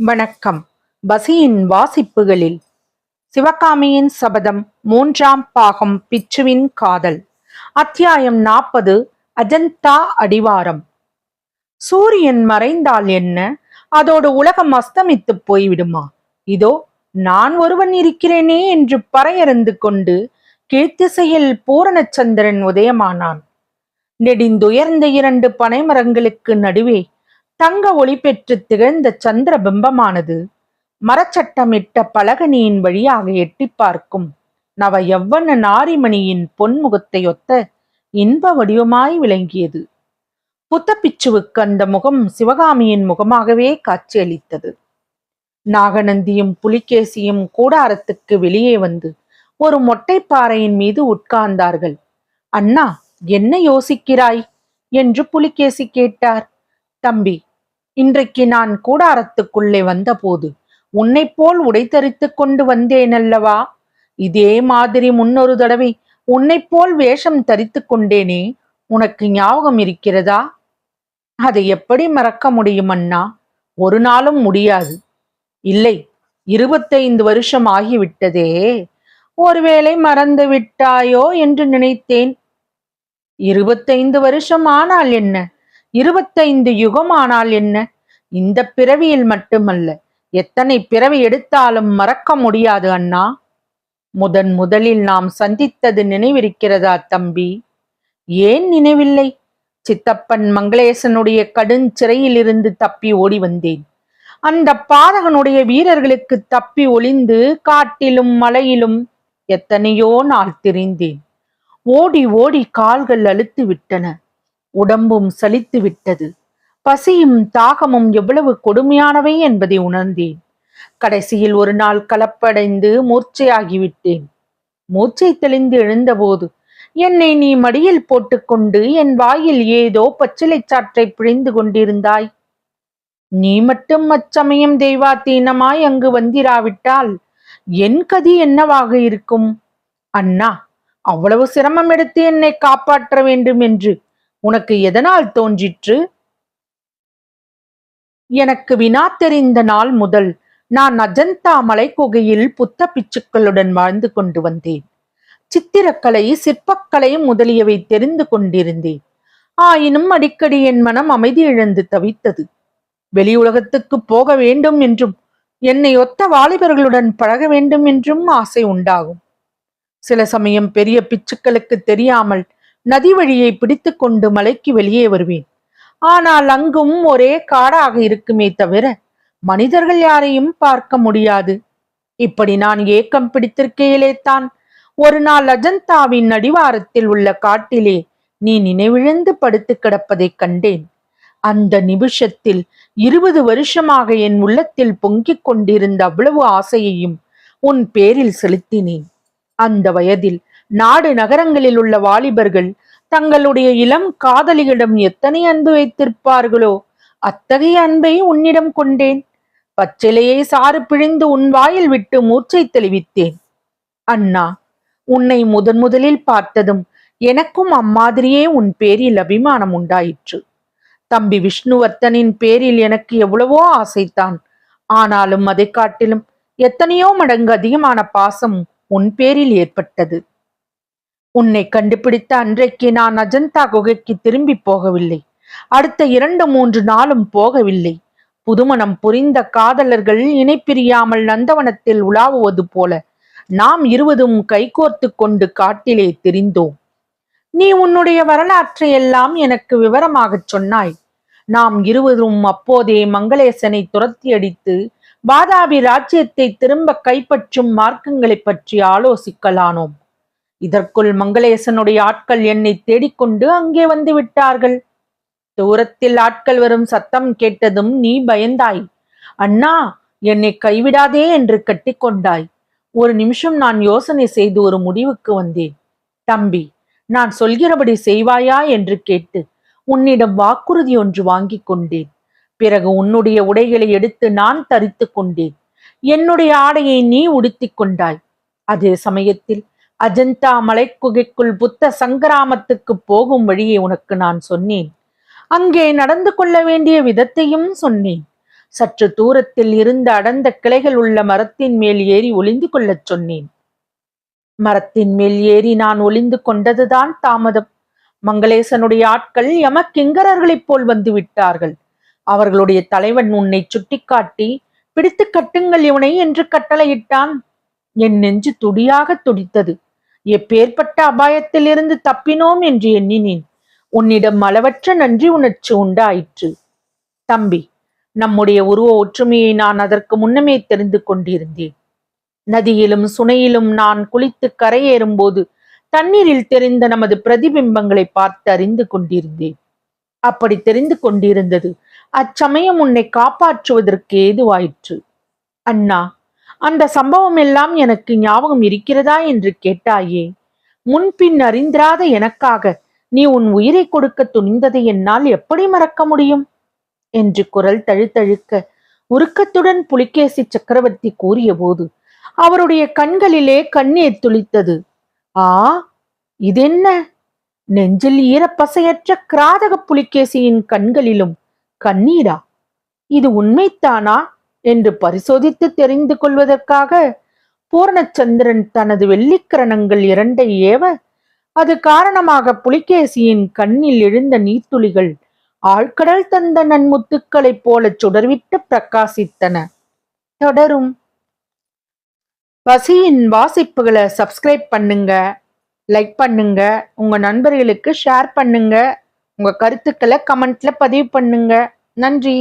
வணக்கம். பசியின் வாசிப்புகளில் சிவகாமியின் சபதம் 3ஆம் பாகம் பிச்சுவின் காதல். அத்தியாயம் 40. அஜந்தா அடிவாரம். சூரியன் மறைந்தால் என்ன, அதோடு உலகம் அஸ்தமித்து போய்விடுமா? இதோ நான் ஒருவன் இருக்கிறேனே என்று பறையறந்து கொண்டு கீழ்த்திசையில் பூரணச்சந்திரன் உதயமானான். நெடிந்துயர்ந்த 2 பனைமரங்களுக்கு நடுவே தங்க ஒளி பெற்று திகழ்ந்த சந்திர பிம்பமானது மரச்சட்டமிட்ட பலகனியின் வழியாக எட்டி பார்க்கும் நவ யவ்வன நாரிமணியின் பொன்முகத்தையொத்த இன்ப வடிவமாய் விளங்கியது. புத்தப்பிச்சுவுக்கு அந்த முகம் சிவகாமியின் முகமாகவே காட்சியளித்தது. நாகநந்தியும் புலிகேசியும் கூடாரத்துக்கு வெளியே வந்து ஒரு மொட்டைப்பாறையின் மீது உட்கார்ந்தார்கள். அண்ணா, என்ன யோசிக்கிறாய் என்று புலிகேசி கேட்டார். தம்பி, இன்றைக்கு நான் கூடாரத்துக்குள்ளே வந்தபோது உன்னை போல் உடை தரித்து கொண்டு வந்தேனல்லவா? இதே மாதிரி முன்னொரு தடவை உன்னை போல் வேஷம் தரித்து கொண்டேனே, உனக்கு ஞாபகம் இருக்கிறதா? அதை எப்படி மறக்க முடியும் அண்ணா? ஒரு நாளும் முடியாது. இல்லை, 25 வருஷம் ஆகிவிட்டதே, ஒருவேளை மறந்து விட்டாயோ என்று நினைத்தேன். 25 வருஷம் ஆனால் என்ன, 25 யுகம் ஆனால் என்ன? இந்த பிறவியில் மட்டுமல்ல, எத்தனை பிறவி எடுத்தாலும் மறக்க முடியாது அண்ணா. முதலில் நாம் சந்தித்தது நினைவிருக்கிறதா தம்பி? ஏன் நினைவில்லை? சித்தப்பன் மங்களேசனுடைய கடுஞ்சிறையில் இருந்து தப்பி ஓடி வந்தேன். அந்த பாதகனுடைய வீரர்களுக்கு தப்பி ஒளிந்து காட்டிலும் மலையிலும் எத்தனையோ நாள் திரிந்தேன். ஓடி ஓடி கால்கள் அலுத்து விட்டன, உடம்பும் சலித்து விட்டது. பசியும் தாகமும் எவ்வளவு கொடுமையானவை என்பதை உணர்ந்தேன். கடைசியில் ஒரு நாள் கலப்படைந்து மூர்ச்சையாகிவிட்டேன். மூர்ச்சை தெளிந்து எழுந்தபோது என்னை நீ மடியில் போட்டுக்கொண்டு என் வாயில் ஏதோ பச்சிலை சாற்றை பிழிந்து கொண்டிருந்தாய். நீ மட்டும் அச்சமயம் தெய்வாத்தீனமாய் அங்கு வந்திராவிட்டால் என் கதி என்னவாக இருக்கும்? அண்ணா, அவ்வளவு சிரமம் எடுத்து என்னை காப்பாற்ற வேண்டும் என்று உனக்கு எதனால் தோன்றிற்று? எனக்கு வினா தெரிந்த நாள் முதல் நான் அஜந்தா மலைக்குகையில் புத்த பிச்சுக்களுடன் வாழ்ந்து கொண்டு வந்தேன். சித்திரக்கலை, சிற்பக்கலை முதலியவை தெரிந்து கொண்டிருந்தேன். ஆயினும் அடிக்கடி என் மனம் அமைதி இழந்து தவித்தது. வெளி உலகத்துக்கு போக வேண்டும் என்றும் என்னை ஒத்த வாலிபர்களுடன் பழக வேண்டும் என்றும் ஆசை உண்டாகும். சில சமயம் பெரிய பிச்சுக்களுக்கு தெரியாமல் நதி வழியை பிடித்து கொண்டு மலைக்கு வெளியே வருவேன். ஆனால் அங்கும் ஒரே காடாக இருக்குமே தவிர மனிதர்கள் யாரையும் பார்க்க முடியாது. இப்படி நான் ஏக்கம் பிடித்திருக்கையிலே தான் ஒரு நாள் அஜந்தாவின் அடிவாரத்தில் உள்ள காட்டிலே நீ நினைவிழந்து படுத்து கிடப்பதை கண்டேன். அந்த நிமிஷத்தில் 20 வருஷமாக என் உள்ளத்தில் பொங்கிக் கொண்டிருந்த அவ்வளவு ஆசையையும் உன் பேரில் செலுத்தினேன். அந்த வயதில் நாடு நகரங்களில் உள்ள வாலிபர்கள் தங்களுடைய இளம் காதலிகளிடம் எத்தனை அன்பு வைத்திருப்பார்களோ, அத்தகைய அன்பை உன்னிடம் கொண்டேன். பச்சிலையை சாறு பிழிந்து உன் வாயில் விட்டு மூர்ச்சை தெளிவித்தேன். அண்ணா, உன்னை முதலில் பார்த்ததும் எனக்கும் அம்மாதிரியே உன் பேரில் அபிமானம் உண்டாயிற்று. தம்பி விஷ்ணுவர்த்தனின் பேரில் எனக்கு எவ்வளவோ ஆசைத்தான். ஆனாலும் அதை காட்டிலும் எத்தனையோ மடங்கு அதிகமான பாசம் உன் பேரில் ஏற்பட்டது. உன்னை கண்டுபிடித்த அன்றைக்கு நான் அஜந்தா குகைக்கு திரும்பி போகவில்லை. அடுத்த 2-3 நாளும் போகவில்லை. புதுமணம் புரிந்த காதலர்கள் இணைப்பிரியாமல் நந்தவனத்தில் உலாவுவது போல நாம் இருவரும் கைகோர்த்து கொண்டு காட்டிலே திரிந்தோம். நீ உன்னுடைய வரலாற்றை எல்லாம் எனக்கு விவரமாகச் சொன்னாய். நாம் இருவரும் அப்போதே மங்களேசனை துரத்தி அடித்து வாதாபி ராஜ்யத்தை திரும்ப கைப்பற்றும் மார்க்கங்களை பற்றி ஆலோசிக்கலானோம். இதற்குள் மங்களேசனுடைய ஆட்கள் என்னை தேடிக்கொண்டு அங்கே வந்து விட்டார்கள். தூரத்தில் ஆட்கள் வரும் சத்தம் கேட்டதும் நீ பயந்தாய். அண்ணா, என்னை கைவிடாதே என்று கட்டிக்கொண்டாய். ஒரு நிமிஷம் நான் யோசனை செய்து ஒரு முடிவுக்கு வந்தேன். தம்பி, நான் சொல்கிறபடி செய்வாயா என்று கேட்டு உன்னிடம் வாக்குறுதி ஒன்று வாங்கி கொண்டேன். பிறகு உன்னுடைய உடைகளை எடுத்து நான் தரித்து கொண்டேன். என்னுடைய ஆடையை நீ உடுத்திக் கொண்டாய். அதே சமயத்தில் அஜந்தா மலைக்குகைக்குள் புத்த சங்கிராமத்துக்கு போகும் வழியை உனக்கு நான் சொன்னேன். அங்கே நடந்து கொள்ள வேண்டிய விதத்தையும் சொன்னேன். சற்று தூரத்தில் இருந்த அடர்ந்த கிளைகள் உள்ள மரத்தின் மேல் ஏறி ஒளிந்து கொள்ளச் சொன்னேன். மரத்தின் மேல் ஏறி நான் ஒளிந்து கொண்டதுதான் தாமதம். மங்களேசனுடைய ஆட்கள் யமகிங்கரர்களைப் போல் வந்து விட்டார்கள். அவர்களுடைய தலைவன் உன்னை சுட்டிக்காட்டி, பிடித்து கட்டுங்கள் இவனை என்று கட்டளையிட்டான். என் நெஞ்சு துடியாக துடித்தது. எப்பேற்பட்ட அபாயத்திலிருந்து தப்பினோம் என்று எண்ணினேன். உன்னிடம் அளவற்ற நன்றி உணர்ச்சி உண்டாயிற்று. தம்பி, நம்முடைய உருவ ஒற்றுமையை நான் அதற்கு முன்னமே தெரிந்து கொண்டிருந்தேன். நதியிலும் சுனையிலும் நான் குளித்து கரையேறும் போது தண்ணீரில் தெரிந்த நமது பிரதிபிம்பங்களை பார்த்து அறிந்து கொண்டிருந்தேன். அப்படி தெரிந்து கொண்டிருந்தது அச்சமயம் உன்னை காப்பாற்றுவதற்கு ஏதுவாயிற்று. அண்ணா, அந்த சம்பவம் எல்லாம் எனக்கு ஞாபகம் இருக்கிறதா என்று கேட்டாயே. முன்பின் அறிந்திராத எனக்காக நீ உன் உயிரை கொடுக்க துணிந்ததை என்னால் எப்படி மறக்க முடியும் என்று குரல் தழுத்தழுக்க உருக்கத்துடன் புலிகேசி சக்கரவர்த்தி கூறிய போது அவருடைய கண்களிலே கண்ணீர் துளித்தது. ஆ, இதென்ன? நெஞ்சில் ஈரப்பசையற்ற கிராதக புலிகேசியின் கண்களிலும் கண்ணீரா? இது உண்மைத்தானா என்று பரிசோதித்து தெரிந்து கொள்வதற்காக பூர்ணச்சந்திரன் தனது வெள்ளிக்கிரணங்கள் இரண்டை ஏவ அது காரணமாக புலிகேசியின் கண்ணில் எழுந்த நீர்த்துளிகள் ஆழ்கடல் தந்த நன்முத்துக்களைப் போல சுடர்விட்டு பிரகாசித்தன. தொடரும். பசியின் வாசிப்புகளை சப்ஸ்கிரைப் பண்ணுங்க, லைக் பண்ணுங்க, உங்க நண்பர்களுக்கு ஷேர் பண்ணுங்க, உங்க கருத்துக்களை கமெண்ட்ல பதிவு பண்ணுங்க. நன்றி.